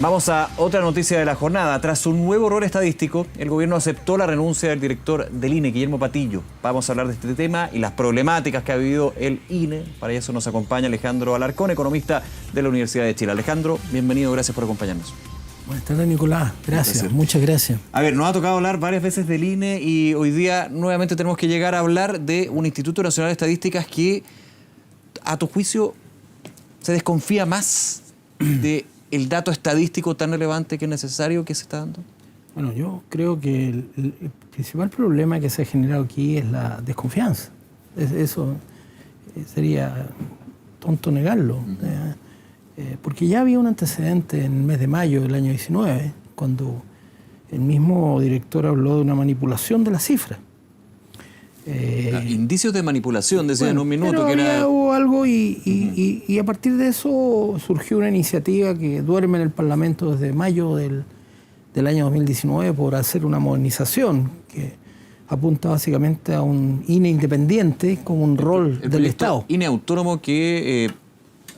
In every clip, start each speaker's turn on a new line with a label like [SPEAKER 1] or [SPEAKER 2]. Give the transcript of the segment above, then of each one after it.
[SPEAKER 1] Vamos a otra noticia de la jornada. Tras un nuevo error estadístico, el gobierno aceptó la renuncia del director del INE, Guillermo Patillo. Vamos a hablar de este tema y las problemáticas que ha vivido el INE. Para eso nos acompaña Alejandro Alarcón, economista de la Universidad de Chile. Alejandro, bienvenido, gracias por acompañarnos.
[SPEAKER 2] Buenas tardes, Nicolás. Gracias, muchas gracias.
[SPEAKER 1] A ver, nos ha tocado hablar varias veces del INE y hoy día nuevamente tenemos que llegar a hablar de un Instituto Nacional de Estadísticas que, a tu juicio, se desconfía más de el dato estadístico tan relevante que es necesario que se está dando.
[SPEAKER 2] Bueno, yo creo que el principal problema que se ha generado aquí es la desconfianza. Eso sería tonto negarlo. Porque ya había un antecedente en el mes de mayo del año 19, cuando el mismo director habló de una manipulación de las cifras.
[SPEAKER 1] Indicios de manipulación, decía en un minuto.
[SPEAKER 2] Pero
[SPEAKER 1] que era...
[SPEAKER 2] hubo algo y a partir de eso surgió una iniciativa que duerme en el Parlamento desde mayo del año 2019 por hacer una modernización que apunta básicamente a un INE independiente como un rol del Estado.
[SPEAKER 1] INE autónomo que,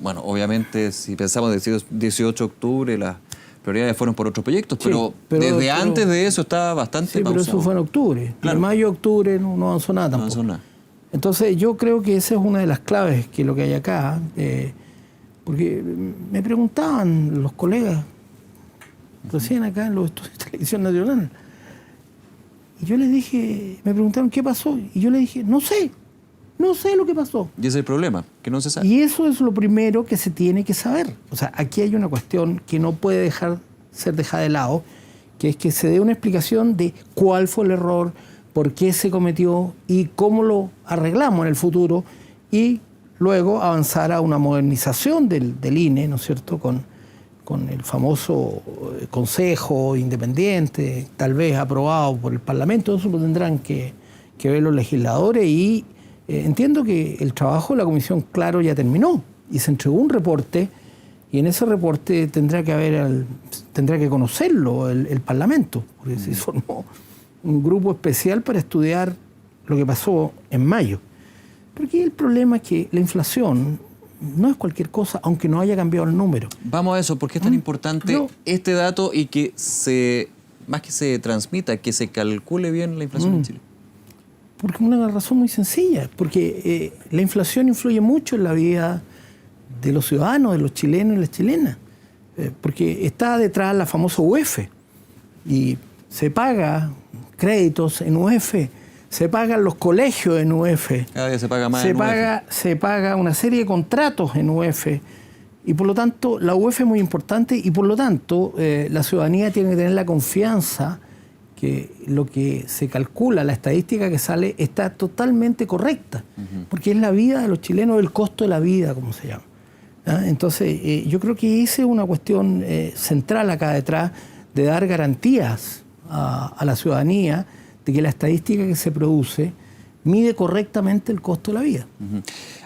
[SPEAKER 1] bueno, obviamente si pensamos del 18 de octubre, las prioridades fueron por otros proyectos, sí, pero desde antes de eso estaba bastante pausado.
[SPEAKER 2] Pero eso fue en octubre.
[SPEAKER 1] Claro.
[SPEAKER 2] De mayo a octubre no avanzó nada tampoco.
[SPEAKER 1] No avanzó nada.
[SPEAKER 2] Entonces yo creo que esa es una de las claves que lo que hay acá, porque me preguntaban los colegas recién acá en los estudios de Televisión Nacional, y yo les dije, me preguntaron qué pasó, y yo les dije, no sé lo que pasó.
[SPEAKER 1] Y ese es el problema, que no se sabe.
[SPEAKER 2] Y eso es lo primero que se tiene que saber. O sea, aquí hay una cuestión que no puede ser dejada de lado, que es que se dé una explicación de cuál fue el error, por qué se cometió y cómo lo arreglamos en el futuro, y luego avanzar a una modernización del INE, ¿no es cierto?, con el famoso Consejo Independiente, tal vez aprobado por el Parlamento. Eso lo tendrán que ver los legisladores y entiendo que el trabajo de la Comisión, claro, ya terminó y se entregó un reporte y en ese reporte tendrá que conocerlo el Parlamento, porque se formó un grupo especial para estudiar lo que pasó en mayo. Pero aquí el problema es que la inflación no es cualquier cosa, aunque no haya cambiado el número.
[SPEAKER 1] Vamos a eso, ¿por qué es tan importante este dato y que más que se transmita, que se calcule bien la inflación en Chile?
[SPEAKER 2] Porque una razón muy sencilla, porque la inflación influye mucho en la vida de los ciudadanos, de los chilenos y las chilenas, porque está detrás la famosa UF y se paga créditos en UF, se pagan los colegios en UF,
[SPEAKER 1] cada día se paga más
[SPEAKER 2] se paga una serie de contratos en UF y por lo tanto la UF es muy importante y por lo tanto la ciudadanía tiene que tener la confianza que lo que se calcula, la estadística que sale, está totalmente correcta, porque es la vida de los chilenos, el costo de la vida, como se llama. Entonces, yo creo que esa es una cuestión central acá detrás, de dar garantías a la ciudadanía de que la estadística que se produce mide correctamente el costo de la vida.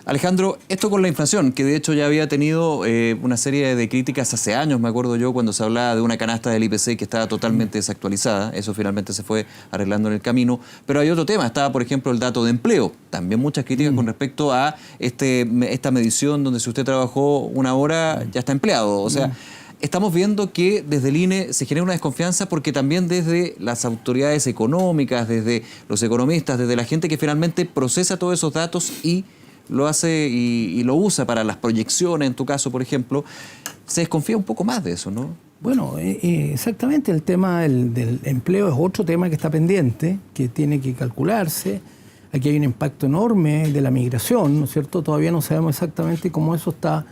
[SPEAKER 1] Alejandro, esto con la inflación, que de hecho ya había tenido una serie de críticas hace años, me acuerdo yo, cuando se hablaba de una canasta del IPC que estaba totalmente desactualizada, eso finalmente se fue arreglando en el camino, pero hay otro tema, estaba por ejemplo el dato de empleo, también muchas críticas con respecto a esta medición donde si usted trabajó una hora ya está empleado, o sea... Estamos viendo que desde el INE se genera una desconfianza porque también desde las autoridades económicas, desde los economistas, desde la gente que finalmente procesa todos esos datos y lo hace y lo usa para las proyecciones, en tu caso, por ejemplo, se desconfía un poco más de eso, ¿no?
[SPEAKER 2] Bueno, exactamente, el tema del empleo es otro tema que está pendiente, que tiene que calcularse. Aquí hay un impacto enorme de la migración, ¿no es cierto? Todavía no sabemos exactamente cómo eso está.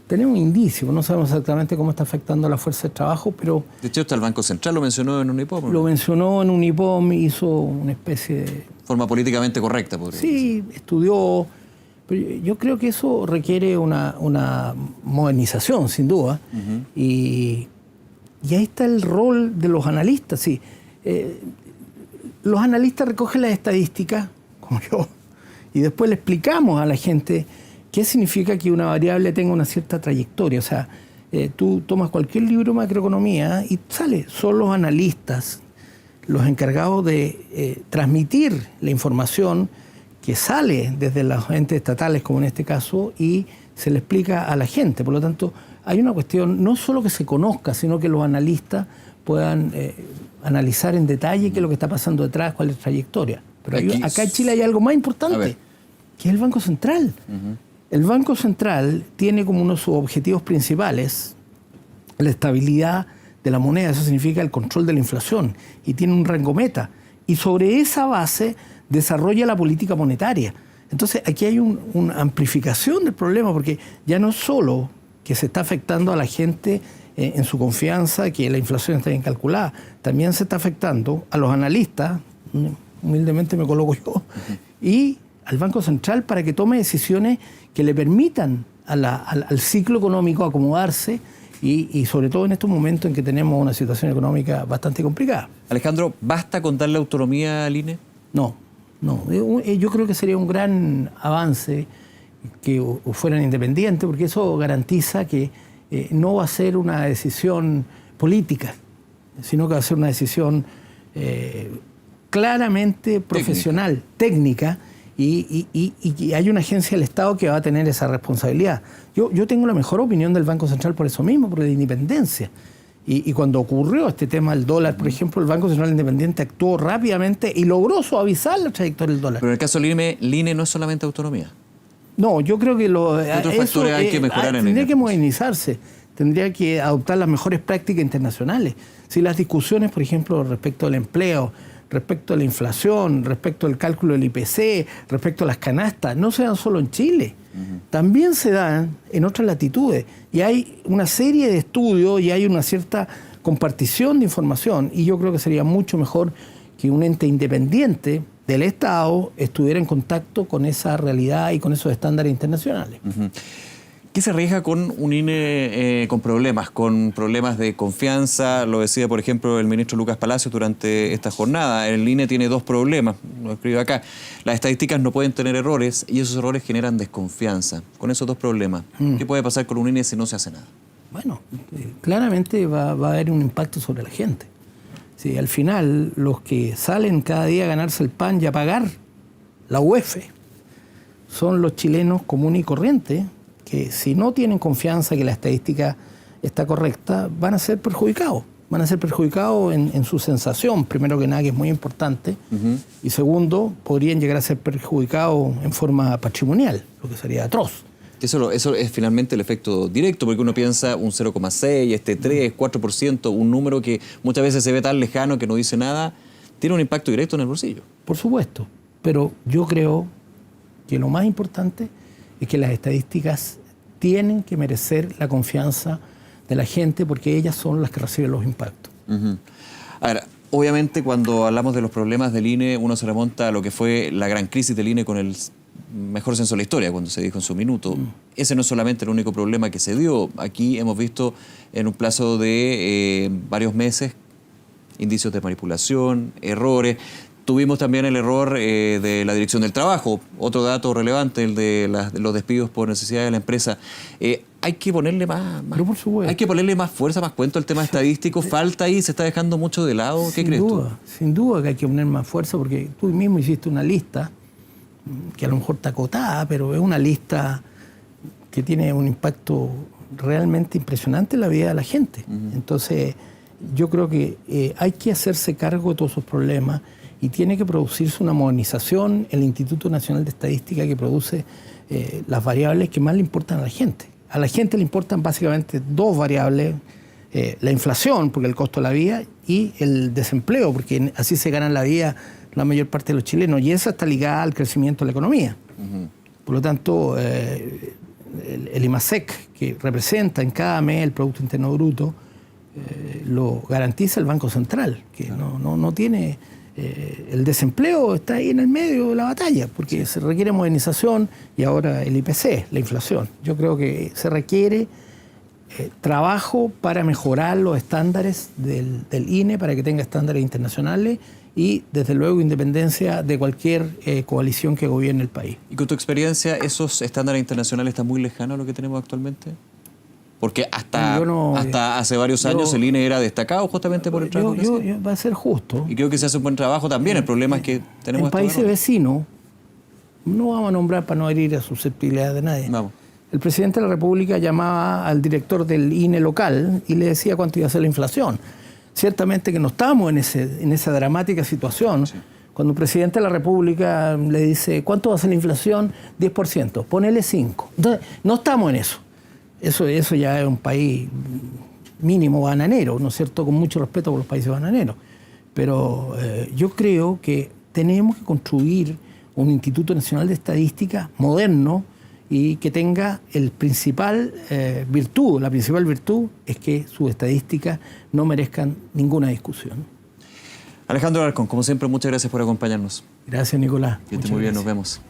[SPEAKER 2] Tenemos indicios, no sabemos exactamente cómo está afectando a la fuerza de trabajo, pero...
[SPEAKER 1] De hecho, hasta el Banco Central lo mencionó en Unipom, ¿no?
[SPEAKER 2] Lo mencionó en Unipom, hizo una especie de...
[SPEAKER 1] Forma políticamente correcta, podría decir.
[SPEAKER 2] Sí, estudió, pero yo creo que eso requiere una modernización, sin duda, y ahí está el rol de los analistas, sí. Los analistas recogen las estadísticas, como yo, y después le explicamos a la gente qué significa que una variable tenga una cierta trayectoria. O sea, tú tomas cualquier libro de macroeconomía y sale, son los analistas los encargados de transmitir la información que sale desde los entes estatales, como en este caso, y se le explica a la gente. Por lo tanto, hay una cuestión, no solo que se conozca, sino que los analistas puedan analizar en detalle qué es lo que está pasando detrás, cuál es la trayectoria. Pero acá en Chile hay algo más importante, que es el Banco Central. El Banco Central tiene como uno de sus objetivos principales la estabilidad de la moneda, eso significa el control de la inflación, y tiene un rango meta. Y sobre esa base desarrolla la política monetaria. Entonces aquí hay una amplificación del problema, porque ya no es solo que se está afectando a la gente en su confianza, que la inflación está bien calculada, también se está afectando a los analistas, humildemente me coloco yo, y al Banco Central para que tome decisiones que le permitan al ciclo económico acomodarse y sobre todo en estos momentos en que tenemos una situación económica bastante complicada.
[SPEAKER 1] Alejandro, ¿basta con darle autonomía al INE?
[SPEAKER 2] No. Yo creo que sería un gran avance que fueran independientes, porque eso garantiza que no va a ser una decisión política, sino que va a ser una decisión claramente profesional, técnica, y hay una agencia del Estado que va a tener esa responsabilidad. Yo tengo la mejor opinión del Banco Central por eso mismo, por la independencia. Y cuando ocurrió este tema del dólar, por ejemplo, el Banco Central Independiente actuó rápidamente y logró suavizar la trayectoria del dólar.
[SPEAKER 1] Pero en el caso del INE no es solamente autonomía.
[SPEAKER 2] No, yo creo que
[SPEAKER 1] otros factores hay que mejorar en el
[SPEAKER 2] tendría que modernizarse, tendría que adoptar las mejores prácticas internacionales. Si las discusiones, por ejemplo, respecto al empleo, respecto a la inflación, respecto al cálculo del IPC, respecto a las canastas, no se dan solo en Chile, también se dan en otras latitudes. Y hay una serie de estudios y hay una cierta compartición de información, y yo creo que sería mucho mejor que un ente independiente del Estado estuviera en contacto con esa realidad y con esos estándares internacionales.
[SPEAKER 1] ¿Qué se arriesga con un INE con problemas de confianza? Lo decía, por ejemplo, el ministro Lucas Palacios durante esta jornada. El INE tiene dos problemas, lo escribo acá. Las estadísticas no pueden tener errores y esos errores generan desconfianza. Con esos dos problemas, ¿qué puede pasar con un INE si no se hace nada?
[SPEAKER 2] Bueno, claramente va a haber un impacto sobre la gente. Sí, al final, los que salen cada día a ganarse el pan y a pagar la UEF son los chilenos comunes y corrientes, que si no tienen confianza que la estadística está correcta, van a ser perjudicados. Van a ser perjudicados en su sensación, primero que nada, que es muy importante, y segundo, podrían llegar a ser perjudicados en forma patrimonial, lo que sería atroz.
[SPEAKER 1] Eso es finalmente el efecto directo, porque uno piensa un 0,6, 3, 4%, un número que muchas veces se ve tan lejano que no dice nada, tiene un impacto directo en el bolsillo.
[SPEAKER 2] Por supuesto, pero yo creo que lo más importante es que las estadísticas tienen que merecer la confianza de la gente, porque ellas son las que reciben los impactos.
[SPEAKER 1] A ver, obviamente cuando hablamos de los problemas del INE, uno se remonta a lo que fue la gran crisis del INE con el mejor censo de la historia, cuando se dijo en su minuto. Ese no es solamente el único problema que se dio. Aquí hemos visto en un plazo de varios meses indicios de manipulación, errores. Tuvimos también el error de la Dirección del Trabajo, otro dato relevante, el de los despidos por necesidad de la empresa. Hay que ponerle hay que ponerle más fuerza, más cuento al tema estadístico. Falta ahí, se está dejando mucho de lado. ¿Qué crees tú?
[SPEAKER 2] Sin duda que hay que poner más fuerza, porque tú mismo hiciste una lista que a lo mejor está acotada, pero es una lista que tiene un impacto realmente impresionante en la vida de la gente. Entonces, yo creo que hay que hacerse cargo de todos esos problemas y tiene que producirse una modernización, el Instituto Nacional de Estadística, que produce las variables que más le importan a la gente. A la gente le importan básicamente dos variables, la inflación, porque el costo de la vida, y el desempleo, porque así se ganan la vida la mayor parte de los chilenos, y esa está ligada al crecimiento de la economía. Por lo tanto, el IMASEC, que representa en cada mes el Producto Interno Bruto, lo garantiza el Banco Central, que no tiene... el desempleo está ahí en el medio de la batalla, porque se requiere modernización, y ahora el IPC, la inflación. Yo creo que se requiere trabajo para mejorar los estándares del INE, para que tenga estándares internacionales, y desde luego independencia de cualquier coalición que gobierne el país.
[SPEAKER 1] ¿Y con tu experiencia, esos estándares internacionales están muy lejanos a lo que tenemos actualmente? Porque hasta hace varios años el INE era destacado justamente por el trabajo que hacía.
[SPEAKER 2] Va a ser justo.
[SPEAKER 1] Y creo que se hace un buen trabajo también. El problema es que tenemos...
[SPEAKER 2] En países vecinos, no vamos a nombrar para no herir a susceptibilidad de nadie.
[SPEAKER 1] Vamos.
[SPEAKER 2] el presidente de la República llamaba al director del INE local y le decía cuánto iba a ser la inflación. Ciertamente que no estamos en esa dramática situación. Sí. Cuando el presidente de la República le dice, ¿cuánto va a ser la inflación? 10%, ponele 5%. Entonces, no estamos en eso. Eso ya es un país mínimo bananero, ¿no es cierto? Con mucho respeto por los países bananeros. Pero yo creo que tenemos que construir un Instituto Nacional de Estadística moderno y que tenga la principal virtud es que sus estadísticas no merezcan ninguna discusión.
[SPEAKER 1] Alejandro Alarcón, como siempre, muchas gracias por acompañarnos.
[SPEAKER 2] Gracias, Nicolás.
[SPEAKER 1] Que esté muy bien, nos vemos.